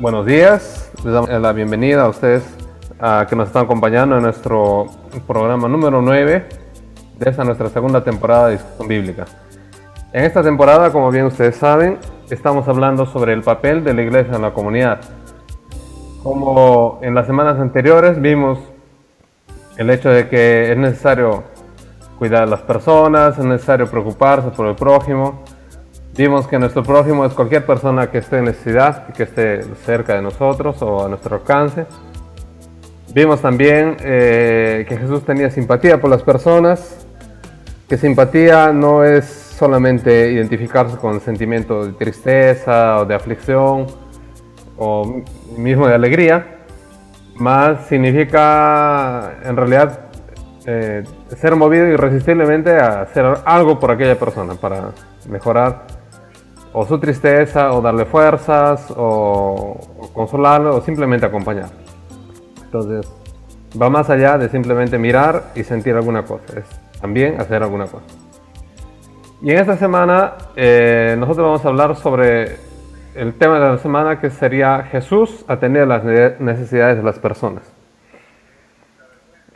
Buenos días, les damos la bienvenida a ustedes que nos están acompañando en nuestro programa número 9 de esta nuestra segunda temporada de Discusión Bíblica. En esta temporada, como bien ustedes saben, estamos hablando sobre el papel de la iglesia en la comunidad. Como en las semanas anteriores vimos el hecho de que es necesario cuidar a las personas, es necesario preocuparse por el prójimo. Vimos que nuestro prójimo es cualquier persona que esté en necesidad, que esté cerca de nosotros o a nuestro alcance. Vimos también que Jesús tenía simpatía por las personas, que simpatía no es solamente identificarse con sentimientos de tristeza o de aflicción o mismo de alegría, más significa en realidad ser movido irresistiblemente a hacer algo por aquella persona para mejorar o su tristeza, o darle fuerzas, o consolarlo, o simplemente acompañar. Entonces, va más allá de simplemente mirar y sentir alguna cosa, es también hacer alguna cosa. Y en esta semana nosotros vamos a hablar sobre el tema de la semana, que sería Jesús atender las necesidades de las personas.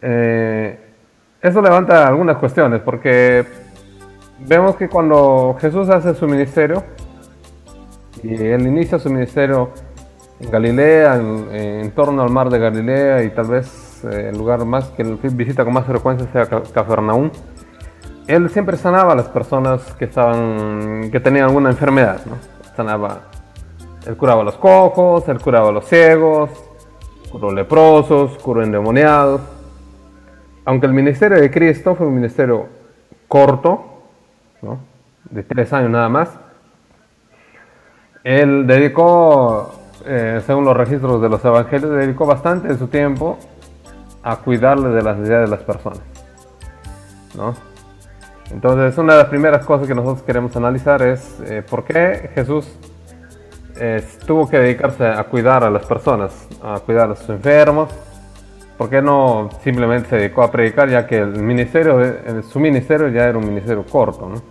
Eso levanta algunas cuestiones, porque vemos que cuando Jesús hace su ministerio, y él inicia su ministerio en Galilea, en torno al mar de Galilea, y tal vez el lugar más que él visita con más frecuencia sea Cafarnaúm. Él siempre sanaba a las personas que tenían alguna enfermedad, ¿no? Él curaba a los cojos, él curaba a los ciegos, curó leprosos, curó endemoniados. Aunque el ministerio de Cristo fue un ministerio corto, ¿no? De 3 años nada más, él dedicó, según los registros de los evangelios, dedicó bastante de su tiempo a cuidarle de las necesidades de las personas, ¿no? Entonces, una de las primeras cosas que nosotros queremos analizar es por qué Jesús tuvo que dedicarse a cuidar a las personas, a cuidar a sus enfermos. ¿Por qué no simplemente se dedicó a predicar, ya que su ministerio ya era un ministerio corto, ¿no?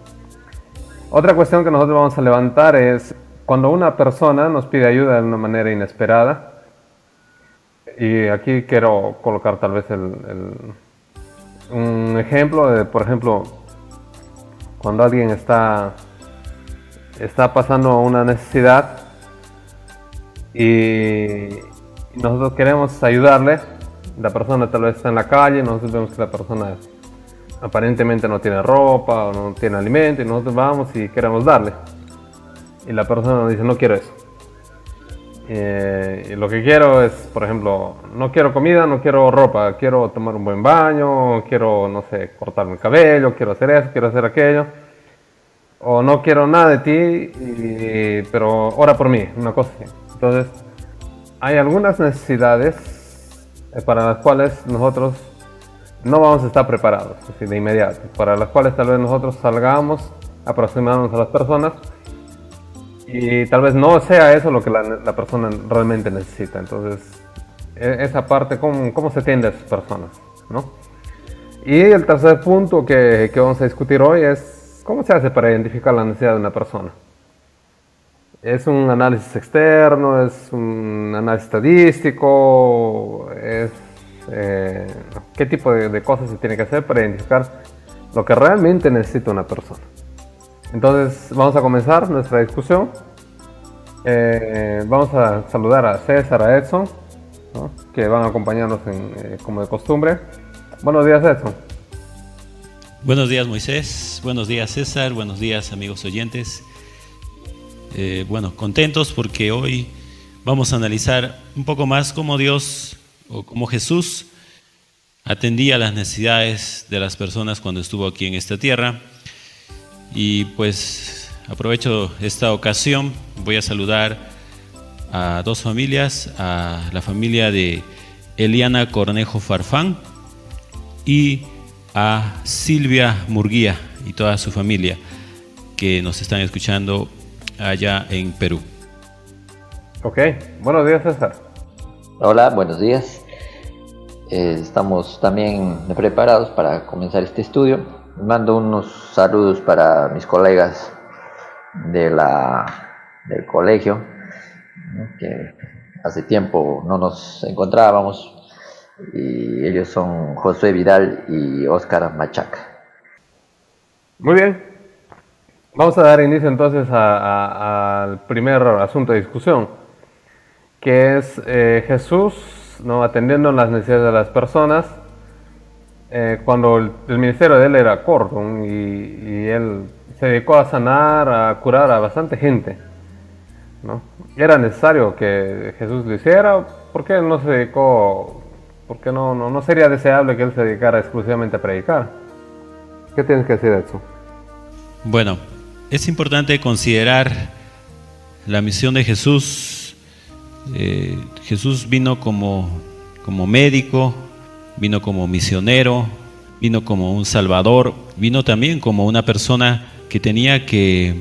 Otra cuestión que nosotros vamos a levantar es cuando una persona nos pide ayuda de una manera inesperada. Y aquí quiero colocar tal vez un ejemplo de, por ejemplo, cuando alguien está pasando una necesidad y nosotros queremos ayudarle. La persona tal vez está en la calle, nosotros vemos que la persona aparentemente no tiene ropa o no tiene alimento, y nosotros vamos y queremos darle. Y la persona nos dice, no quiero eso. Y lo que quiero es, por ejemplo, no quiero comida, no quiero ropa, quiero tomar un buen baño, quiero, no sé, cortarme el cabello, quiero hacer eso, quiero hacer aquello. O no quiero nada de ti, pero ora por mí, una cosa así. Entonces, hay algunas necesidades para las cuales nosotros no vamos a estar preparados, así de inmediato, para las cuales tal vez nosotros salgamos, aproximarnos a las personas, y tal vez no sea eso lo que la persona realmente necesita. Entonces, esa parte, ¿cómo se atiende a esas personas, ¿no? Y el tercer punto que vamos a discutir hoy es ¿cómo se hace para identificar la necesidad de una persona? ¿Es un análisis externo? ¿Es un análisis estadístico? ¿Qué tipo de cosas se tiene que hacer para identificar lo que realmente necesita una persona? Entonces vamos a comenzar nuestra discusión. Vamos a saludar a César, a Edson, ¿no?, que van a acompañarnos como de costumbre. Buenos días, Edson. Buenos días, Moisés. Buenos días, César. Buenos días, amigos oyentes. Contentos porque hoy vamos a analizar un poco más cómo Dios o cómo Jesús atendía las necesidades de las personas cuando estuvo aquí en esta tierra. Y pues aprovecho esta ocasión, voy a saludar a 2 familias, a la familia de Eliana Cornejo Farfán y a Silvia Murguía y toda su familia que nos están escuchando allá en Perú. Ok, buenos días, César. Hola, buenos días. Estamos también preparados para comenzar este estudio. Mando unos saludos para mis colegas del colegio, ¿no?, que hace tiempo no nos encontrábamos, y ellos son Josué Vidal y Óscar Machaca. Muy bien. Vamos a dar inicio entonces al primer asunto de discusión, que es Jesús, ¿no?, atendiendo las necesidades de las personas, cuando el ministerio de él era corto, y él se dedicó a sanar, a curar a bastante gente, ¿no? Era necesario que Jesús lo hiciera. ¿Por qué él no se dedicó? ¿Por qué no sería deseable que él se dedicara exclusivamente a predicar? ¿Qué tienes que decir de eso? Bueno, es importante considerar la misión de Jesús. Jesús vino como médico, vino como misionero, vino como un salvador, vino también como una persona que tenía que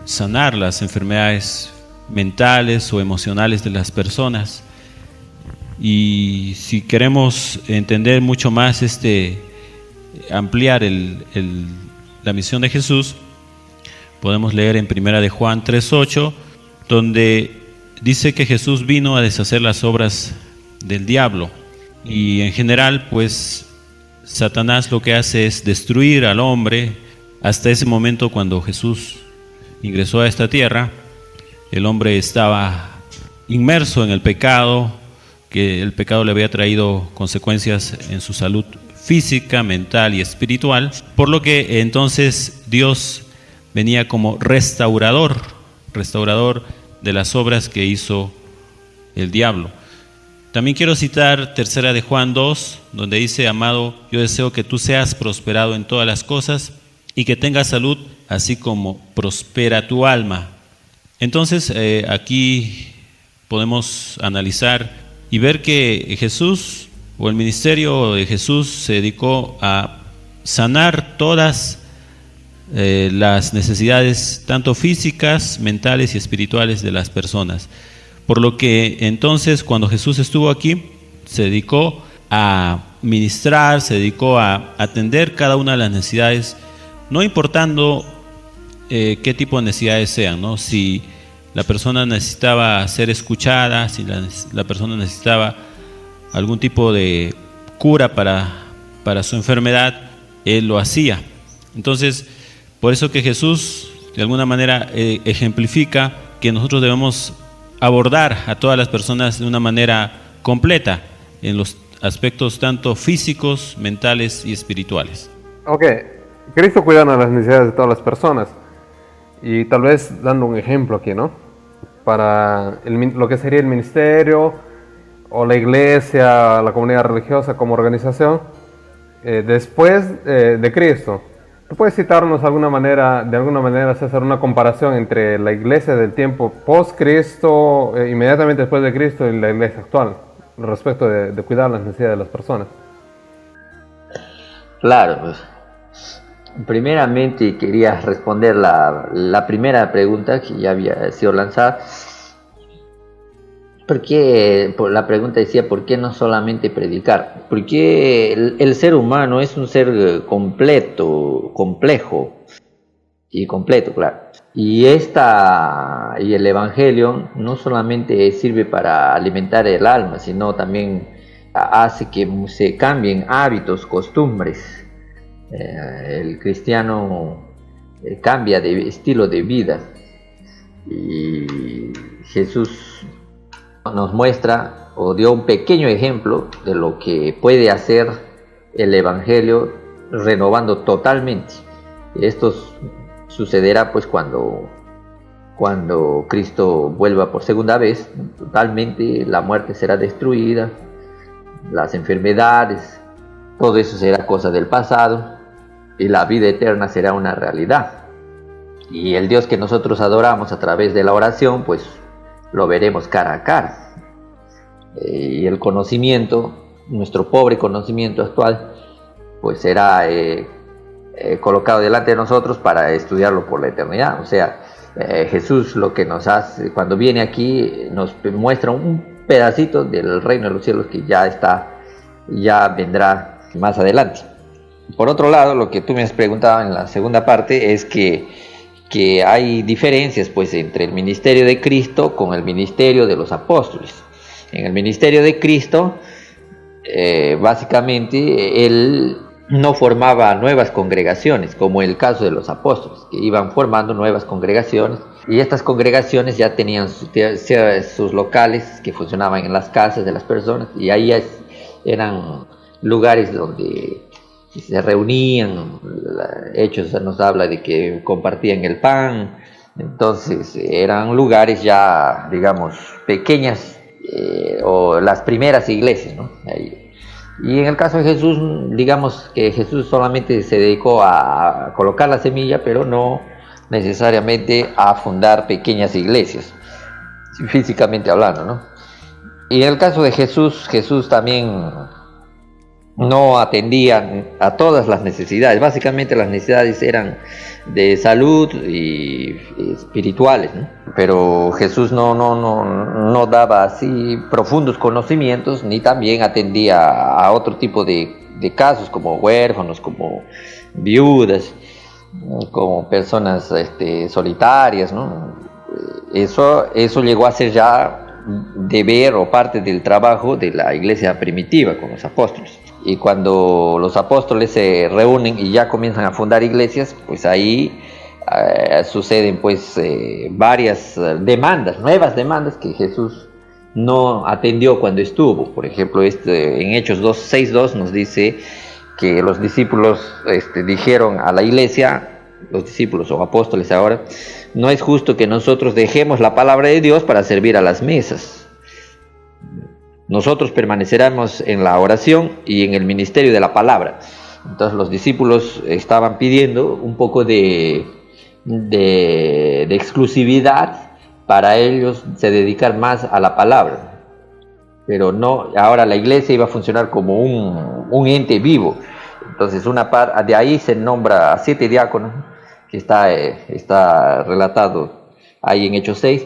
sanar las enfermedades mentales o emocionales de las personas. Y si queremos entender mucho más ampliar la misión de Jesús, podemos leer en 1 de Juan 3:8, donde dice que Jesús vino a deshacer las obras del diablo. Y en general, pues, Satanás lo que hace es destruir al hombre. Hasta ese momento, cuando Jesús ingresó a esta tierra, el hombre estaba inmerso en el pecado, que el pecado le había traído consecuencias en su salud física, mental y espiritual, por lo que entonces Dios venía como restaurador de las obras que hizo el diablo. También quiero citar 3 de Juan 2, donde dice: amado, yo deseo que tú seas prosperado en todas las cosas y que tengas salud, así como prospera tu alma. Entonces, aquí podemos analizar y ver que Jesús, o el ministerio de Jesús, se dedicó a sanar todas las necesidades, tanto físicas, mentales y espirituales de las personas. Por lo que entonces, cuando Jesús estuvo aquí, se dedicó a ministrar, se dedicó a atender cada una de las necesidades, no importando qué tipo de necesidades sean, ¿no? Si la persona necesitaba ser escuchada, si la persona necesitaba algún tipo de cura para su enfermedad, él lo hacía. Entonces, por eso que Jesús de alguna manera ejemplifica que nosotros debemos abordar a todas las personas de una manera completa en los aspectos tanto físicos, mentales y espirituales. Ok, Cristo cuidando las necesidades de todas las personas, y tal vez dando un ejemplo aquí, ¿no? Para lo que sería el ministerio o la iglesia, la comunidad religiosa como organización, después de Cristo. ¿Tú puedes citarnos de alguna manera, César, una comparación entre la iglesia del tiempo post-Cristo, inmediatamente después de Cristo, y la iglesia actual, respecto de cuidar las necesidades de las personas? Claro, pues, primeramente quería responder la primera pregunta que ya había sido lanzada. La pregunta decía, ¿por qué no solamente predicar? Porque el ser humano es un ser complejo y completo, claro. Y el Evangelio no solamente sirve para alimentar el alma, sino también hace que se cambien hábitos, costumbres. El cristiano cambia de estilo de vida, y Jesús nos muestra o dio un pequeño ejemplo de lo que puede hacer el Evangelio renovando totalmente. Esto sucederá pues cuando Cristo vuelva por segunda vez. Totalmente la muerte será destruida, las enfermedades, todo eso será cosa del pasado, y la vida eterna será una realidad. Y el Dios que nosotros adoramos a través de la oración, pues lo veremos cara a cara. Y el conocimiento, nuestro pobre conocimiento actual, pues será colocado delante de nosotros para estudiarlo por la eternidad. O sea, Jesús lo que nos hace cuando viene aquí, nos muestra un pedacito del reino de los cielos que ya vendrá más adelante. Por otro lado, lo que tú me has preguntado en la segunda parte es que que hay diferencias pues entre el ministerio de Cristo con el ministerio de los apóstoles. En el ministerio de Cristo, básicamente, él no formaba nuevas congregaciones, como el caso de los apóstoles, que iban formando nuevas congregaciones, y estas congregaciones ya tenían sus locales que funcionaban en las casas de las personas, y ahí eran lugares donde se reunían. Hechos nos habla de que compartían el pan. Entonces eran lugares ya, digamos, pequeñas, o las primeras iglesias, ¿no? Y en el caso de Jesús, digamos que Jesús solamente se dedicó a colocar la semilla, pero no necesariamente a fundar pequeñas iglesias, físicamente hablando, ¿no? Y en el caso de Jesús, Jesús también no atendía a todas las necesidades. Básicamente las necesidades eran de salud y espirituales, ¿no? Pero Jesús no daba así profundos conocimientos, ni también atendía a otro tipo de casos, como huérfanos, como viudas, como personas solitarias, ¿no? Eso llegó a ser ya deber o parte del trabajo de la iglesia primitiva con los apóstoles. Y cuando los apóstoles se reúnen y ya comienzan a fundar iglesias, pues ahí suceden pues varias demandas, nuevas demandas que Jesús no atendió cuando estuvo. Por ejemplo, en Hechos 6:2 nos dice que los discípulos dijeron a la iglesia, los discípulos o apóstoles ahora: no es justo que nosotros dejemos la palabra de Dios para servir a las mesas. Nosotros permaneceremos en la oración y en el ministerio de la palabra. Entonces los discípulos estaban pidiendo un poco de exclusividad para ellos, se dedicar más a la palabra. Pero no, ahora la iglesia iba a funcionar como un ente vivo. Entonces de ahí se nombra a 7 diáconos, que está relatado ahí en Hechos 6.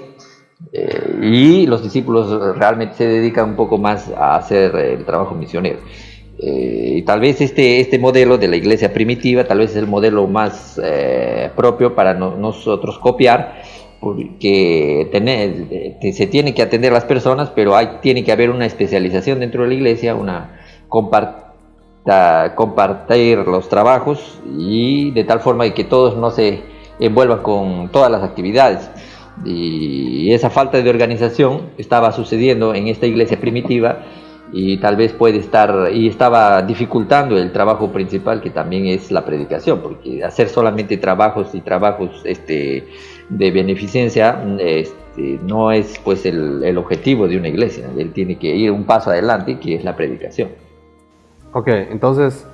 Y los discípulos realmente se dedican un poco más a hacer el trabajo misionero. Y tal vez este modelo de la iglesia primitiva, tal vez es el modelo más propio para nosotros copiar, porque se tiene que atender a las personas, pero tiene que haber una especialización dentro de la iglesia, compartir los trabajos, y de tal forma que todos no se envuelvan con todas las actividades. Y esa falta de organización estaba sucediendo en esta iglesia primitiva, y tal vez estaba dificultando el trabajo principal, que también es la predicación, porque hacer solamente trabajos de beneficencia no es pues el objetivo de una iglesia. Él tiene que ir un paso adelante, que es la predicación. Ok, entonces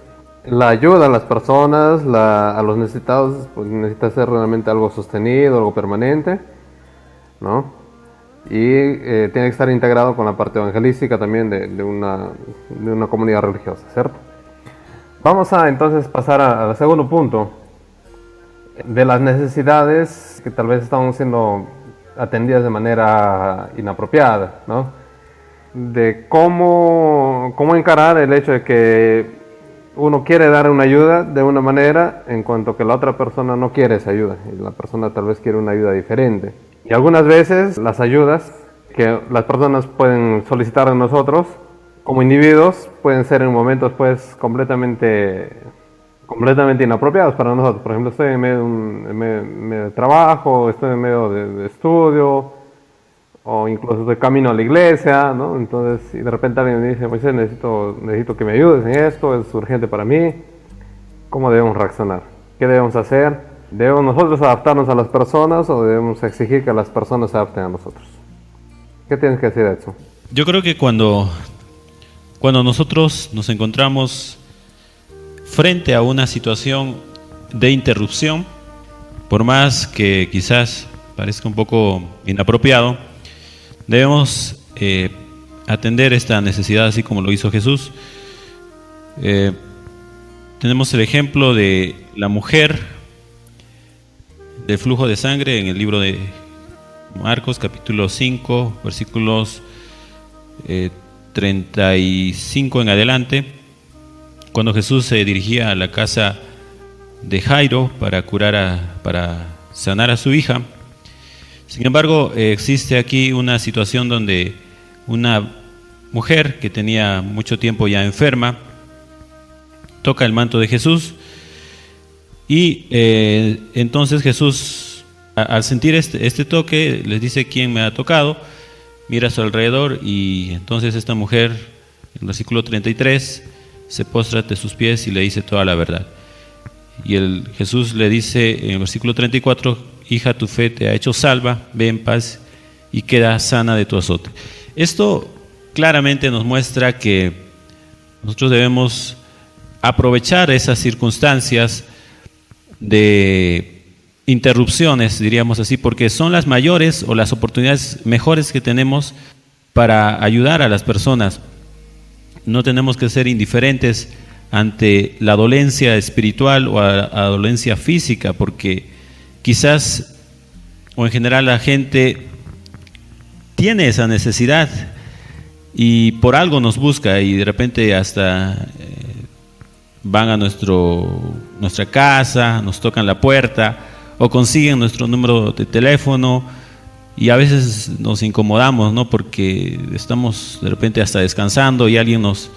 la ayuda a las personas, a los necesitados, pues necesita ser realmente algo sostenido, algo permanente, ¿no? Y tiene que estar integrado con la parte evangelística también de una comunidad religiosa, ¿cierto? Vamos a entonces pasar al segundo punto, de las necesidades que tal vez están siendo atendidas de manera inapropiada, ¿no? De cómo encarar el hecho de que uno quiere dar una ayuda de una manera, en cuanto que la otra persona no quiere esa ayuda, y la persona tal vez quiere una ayuda diferente. Y algunas veces las ayudas que las personas pueden solicitar de nosotros como individuos pueden ser en momentos pues completamente inapropiados para nosotros. Por ejemplo, estoy en medio de trabajo, estoy en medio de estudio, o incluso estoy camino a la iglesia, ¿no? Entonces, y de repente alguien me dice: Moisés, necesito que me ayudes en esto, es urgente para mí. ¿Cómo debemos reaccionar? ¿Qué debemos hacer? ¿Debemos nosotros adaptarnos a las personas o debemos exigir que las personas se adapten a nosotros? ¿Qué tienes que decir de eso? Yo creo que cuando nosotros nos encontramos frente a una situación de interrupción, por más que quizás parezca un poco inapropiado, debemos atender esta necesidad así como lo hizo Jesús. Tenemos el ejemplo de la mujer del flujo de sangre en el libro de Marcos, capítulo 5, versículos 35 en adelante, cuando Jesús se dirigía a la casa de Jairo para sanar a su hija. Sin embargo, existe aquí una situación donde una mujer que tenía mucho tiempo ya enferma toca el manto de Jesús y entonces Jesús, al sentir este toque, les dice: ¿quién me ha tocado? Mira a su alrededor y entonces esta mujer, en el versículo 33, se postra ante sus pies y le dice toda la verdad. Y Jesús le dice en el versículo 34: hija, tu fe te ha hecho salva, ve en paz y queda sana de tu azote. Esto claramente nos muestra que nosotros debemos aprovechar esas circunstancias de interrupciones, diríamos así, porque son las mayores o las oportunidades mejores que tenemos para ayudar a las personas. No tenemos que ser indiferentes ante la dolencia espiritual o a la dolencia física, porque quizás o en general la gente tiene esa necesidad y por algo nos busca y de repente hasta van a nuestra casa, nos tocan la puerta o consiguen nuestro número de teléfono y a veces nos incomodamos, ¿no? Porque estamos de repente hasta descansando y alguien nos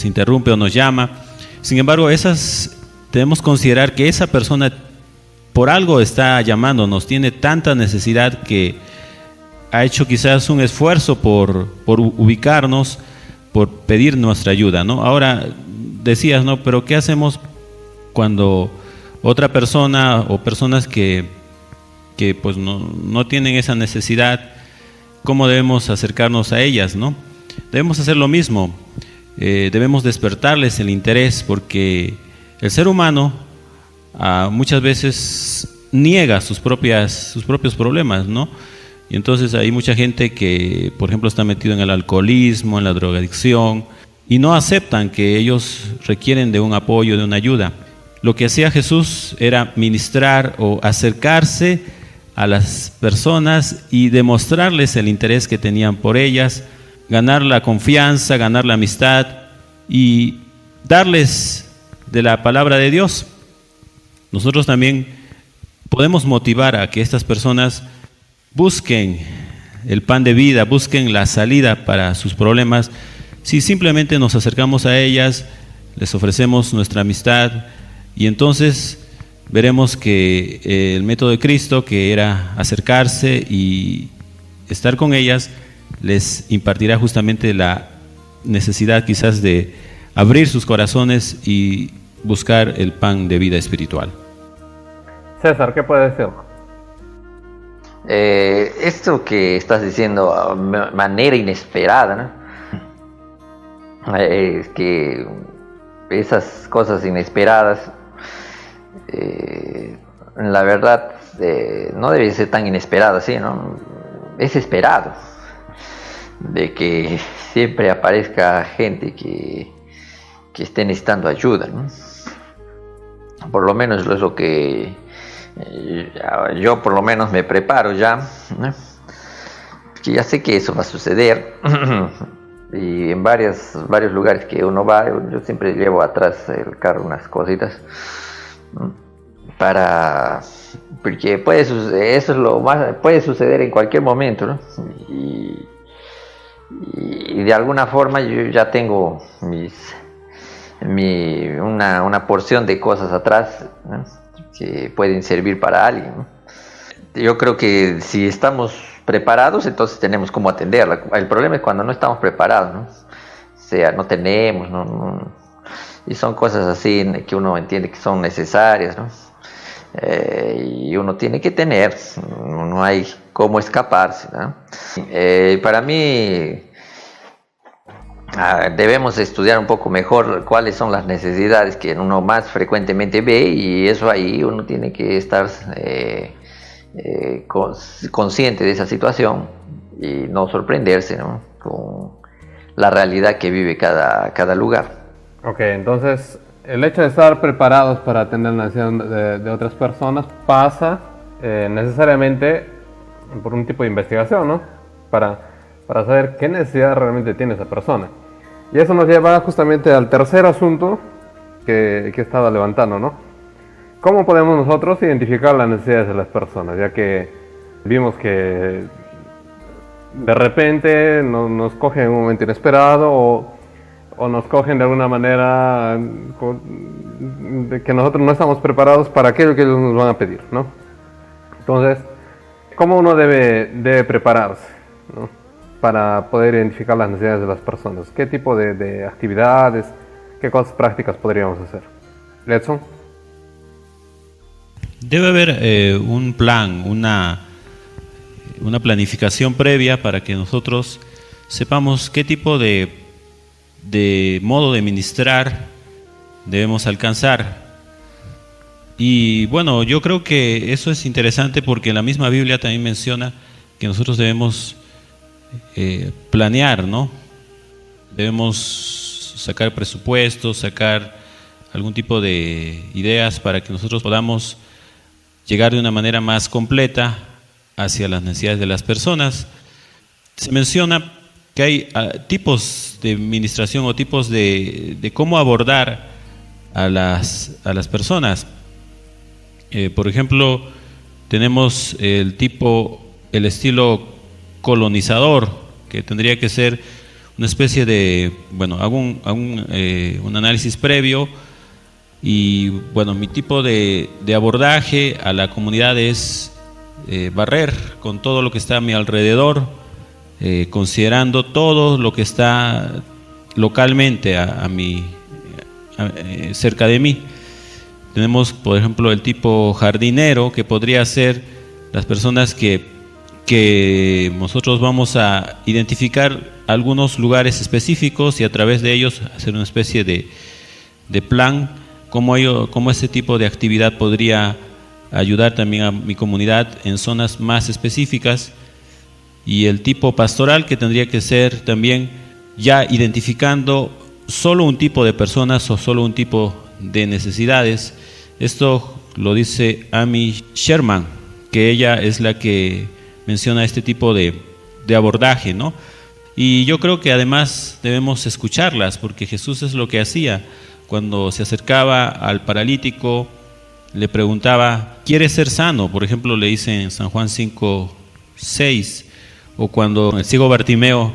interrumpe o nos llama. Sin embargo, debemos considerar que esa persona por algo está llamándonos, tiene tanta necesidad que ha hecho quizás un esfuerzo por ubicarnos, por pedir nuestra ayuda, ¿no? Ahora decías, ¿no? Pero ¿qué hacemos cuando otra persona o personas que pues no tienen esa necesidad? ¿Cómo debemos acercarnos a ellas, no? Debemos hacer lo mismo. Debemos despertarles el interés, porque el ser humano muchas veces niega sus propios problemas, ¿no? Y entonces hay mucha gente que, por ejemplo, está metido en el alcoholismo, en la drogadicción, y no aceptan que ellos requieren de un apoyo, de una ayuda. Lo que hacía Jesús era ministrar o acercarse a las personas y demostrarles el interés que tenían por ellas, ganar la confianza, ganar la amistad y darles de la palabra de Dios. Nosotros también podemos motivar a que estas personas busquen el pan de vida, busquen la salida para sus problemas, si simplemente nos acercamos a ellas, les ofrecemos nuestra amistad, y entonces veremos que el método de Cristo, que era acercarse y estar con ellas, les impartirá justamente la necesidad quizás de abrir sus corazones y buscar el pan de vida espiritual. César, ¿qué puede decir? Esto que estás diciendo de manera inesperada, ¿no? Es que esas cosas inesperadas, la verdad, no debe ser tan inesperado, ¿sí? ¿No? Es esperado de que siempre aparezca gente que esté necesitando ayuda, ¿no? Por lo menos es lo que yo por lo menos me preparo ya, ¿no? Que ya sé que eso va a suceder. Y en varios lugares que uno va, yo siempre llevo atrás el carro unas cositas, ¿no? Porque eso es lo más, puede suceder en cualquier momento, ¿no? Y de alguna forma yo ya tengo una porción de cosas atrás, ¿no? Que pueden servir para alguien, ¿no? Yo creo que si estamos preparados, entonces tenemos cómo atenderla. El problema es cuando no estamos preparados, ¿no? O sea, no tenemos, y son cosas así que uno entiende que son necesarias, ¿no? Y uno tiene que tener, no hay cómo escaparse, ¿no? Para mí debemos estudiar un poco mejor cuáles son las necesidades que uno más frecuentemente ve, y eso ahí uno tiene que estar consciente de esa situación y no sorprenderse, ¿no? Con la realidad que vive cada lugar. Ok, entonces el hecho de estar preparados para atender la necesidad de otras personas pasa necesariamente por un tipo de investigación, ¿no? Para saber qué necesidad realmente tiene esa persona. Y eso nos lleva justamente al tercer asunto que estaba levantando, ¿no? ¿Cómo podemos nosotros identificar las necesidades de las personas? Ya que vimos que de repente nos cogen en un momento inesperado o nos cogen de alguna manera de que nosotros no estamos preparados para aquello que ellos nos van a pedir, ¿no? Entonces, ¿cómo uno debe prepararse, ¿no?, para poder identificar las necesidades de las personas? ¿Qué tipo de actividades, qué cosas prácticas podríamos hacer? Edson. Debe haber un plan, una planificación previa para que nosotros sepamos qué tipo de modo de ministrar debemos alcanzar. Y bueno, yo creo que eso es interesante porque la misma Biblia también menciona que nosotros debemos planear, ¿no? Debemos sacar presupuestos, sacar algún tipo de ideas para que nosotros podamos llegar de una manera más completa hacia las necesidades de las personas. Se menciona que hay tipos de administración o tipos de cómo abordar a las personas. Por ejemplo, tenemos el estilo colonizador, que tendría que ser una especie de, bueno, hago un análisis previo y, bueno, mi tipo de abordaje a la comunidad es barrer con todo lo que está a mi alrededor, considerando todo lo que está localmente cerca de mí. Tenemos, por ejemplo, el tipo jardinero, que podría ser las personas que nosotros vamos a identificar algunos lugares específicos y a través de ellos hacer una especie de plan, cómo ese tipo de actividad podría ayudar también a mi comunidad en zonas más específicas. Y el tipo pastoral, que tendría que ser también ya identificando solo un tipo de personas o solo un tipo de necesidades. Esto lo dice Amy Sherman, que ella es la que menciona este tipo de abordaje, ¿no? Y yo creo que además debemos escucharlas, porque Jesús es lo que hacía. Cuando se acercaba al paralítico, le preguntaba, ¿quieres ser sano? Por ejemplo, le dice en San Juan 5:6, o cuando el ciego Bartimeo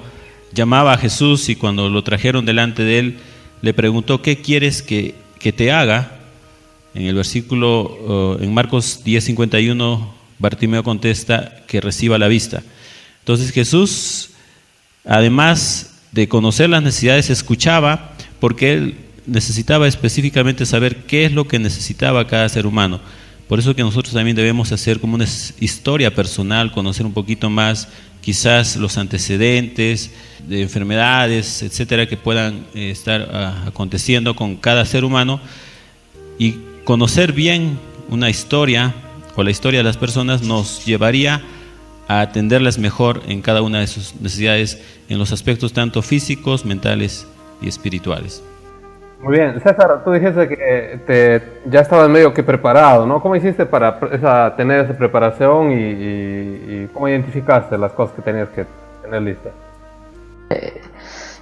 llamaba a Jesús y cuando lo trajeron delante de él, le preguntó, ¿qué quieres que te haga? En el versículo, en Marcos 10:51, Bartimeo contesta que reciba la vista. Entonces Jesús, además de conocer las necesidades, escuchaba, porque él necesitaba específicamente saber qué es lo que necesitaba cada ser humano. Por eso que nosotros también debemos hacer como una historia personal, conocer un poquito más quizás los antecedentes de enfermedades, etcétera, que puedan estar aconteciendo con cada ser humano, y conocer bien una historia o la historia de las personas nos llevaría a atenderlas mejor en cada una de sus necesidades, en los aspectos tanto físicos, mentales y espirituales. Muy bien, César, tú dijiste que ya estabas medio que preparado, ¿no? ¿Cómo hiciste para tener esa preparación y cómo identificaste las cosas que tenías que tener listas?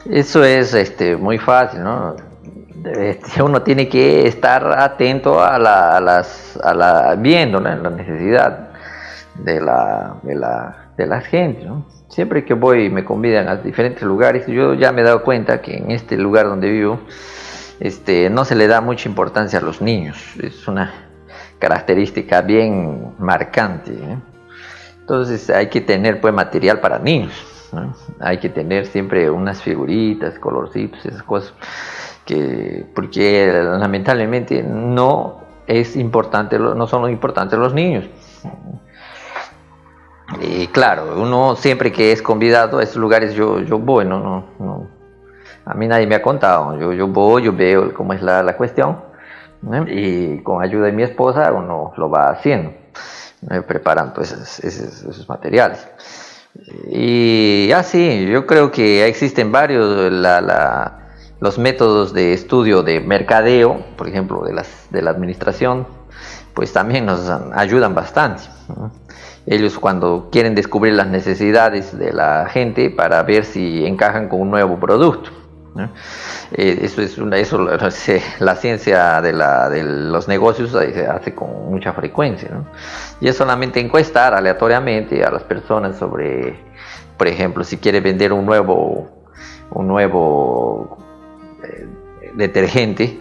Eso es muy fácil, ¿no? Uno tiene que estar atento viendo, ¿no?, la necesidad de la gente, ¿no? Siempre que voy y me convidan a diferentes lugares, yo ya me he dado cuenta que en este lugar donde vivo, no se le da mucha importancia a los niños. Es una característica bien marcante, ¿eh? Entonces hay que tener pues material para niños, ¿no? Hay que tener siempre unas figuritas, colorcitos, esas cosas, porque lamentablemente no son importantes los niños. Y claro, uno siempre que es convidado a esos lugares, yo voy, no, a mí nadie me ha contado, yo voy, yo veo cómo es la cuestión, ¿no? Y con ayuda de mi esposa uno lo va haciendo, ¿no?, preparando esos materiales. Y así, yo creo que existen varios los métodos de estudio de mercadeo, por ejemplo, de la administración, pues también nos ayudan bastante, ¿no? Ellos cuando quieren descubrir las necesidades de la gente para ver si encajan con un nuevo producto, ¿no? La ciencia de los negocios se hace con mucha frecuencia, ¿no? Y es solamente encuestar aleatoriamente a las personas sobre, por ejemplo, si quiere vender un nuevo detergente.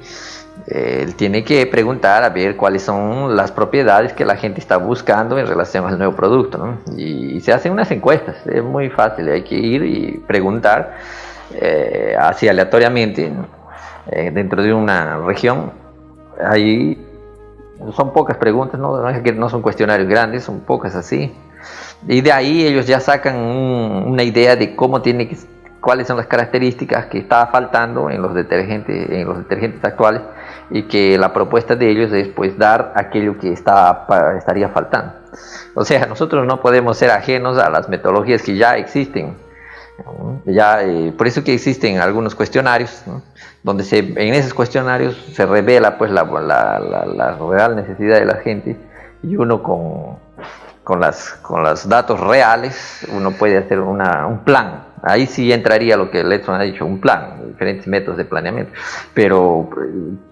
Él tiene que preguntar a ver cuáles son las propiedades que la gente está buscando en relación al nuevo producto, ¿no? Y se hacen unas encuestas, es muy fácil, hay que ir y preguntar así aleatoriamente, ¿no? Dentro de una región. Ahí son pocas preguntas, no son cuestionarios grandes, son pocas así, y de ahí ellos ya sacan una idea de cuáles son las características que está faltando en los detergentes actuales, y que la propuesta de ellos es pues dar aquello que estaría faltando. O sea, nosotros no podemos ser ajenos a las metodologías que ya existen. Por eso que existen algunos cuestionarios, ¿no? Donde en esos cuestionarios se revela pues la real necesidad de la gente, y uno con los datos reales uno puede hacer un plan. Ahí sí entraría lo que Letson ha dicho, un plan, diferentes métodos de planeamiento. Pero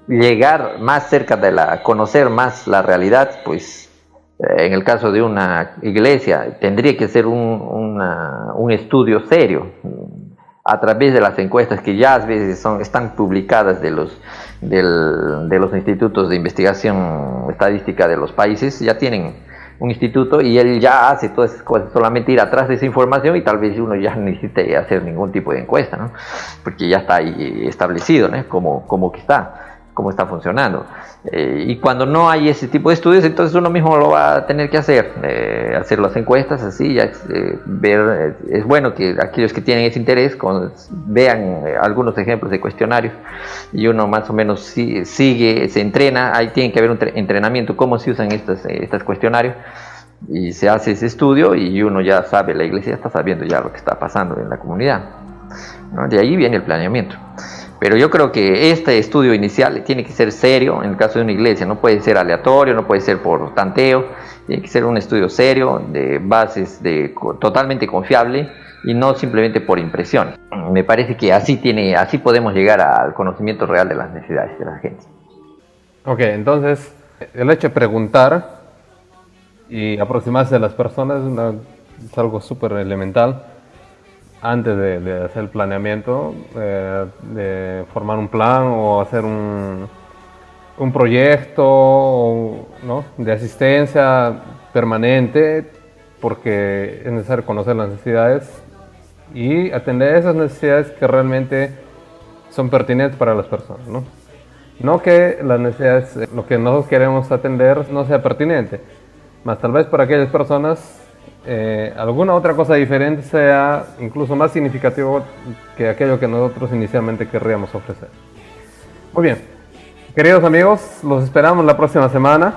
llegar más cerca conocer más la realidad, pues en el caso de una iglesia tendría que ser un estudio serio a través de las encuestas que ya a veces están publicadas de los institutos de investigación estadística de los países. Ya tienen un instituto y él ya hace todas esas cosas, solamente ir atrás de esa información, y tal vez uno ya no necesite hacer ningún tipo de encuesta, ¿no? Porque ya está ahí establecido, ¿no? Cómo está funcionando. Y cuando no hay ese tipo de estudios, entonces uno mismo lo va a tener que hacer las encuestas así, ver. Es bueno que aquellos que tienen ese interés vean algunos ejemplos de cuestionarios, y uno más o menos sigue, se entrena. Ahí tiene que haber un entrenamiento, cómo se usan estos cuestionarios, y se hace ese estudio, y uno ya sabe, la iglesia está sabiendo ya lo que está pasando en la comunidad, ¿no? De ahí viene el planeamiento. Pero yo creo que este estudio inicial tiene que ser serio. En el caso de una iglesia no puede ser aleatorio, no puede ser por tanteo, tiene que ser un estudio serio, de bases totalmente confiable, y no simplemente por impresión. Me parece que así podemos llegar al conocimiento real de las necesidades de la gente. Ok, entonces el hecho de preguntar y aproximarse a las personas es algo súper elemental antes de hacer el planeamiento, de formar un plan o hacer un proyecto, ¿no?, de asistencia permanente, porque es necesario conocer las necesidades y atender esas necesidades que realmente son pertinentes para las personas, ¿no? No que las necesidades, lo que nosotros queremos atender no sea pertinente, más tal vez para aquellas personas alguna otra cosa diferente sea incluso más significativo que aquello que nosotros inicialmente querríamos ofrecer. Muy bien, queridos amigos, los esperamos la próxima semana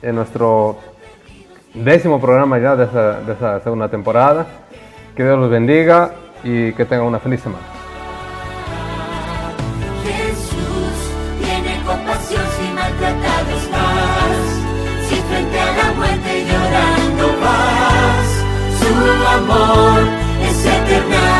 en nuestro 10º programa ya de esa segunda temporada. Que Dios los bendiga y que tengan una feliz semana. Jesús tiene compasión si maltratado estás, si frente a la muerte llorando vas, su amor es eterno.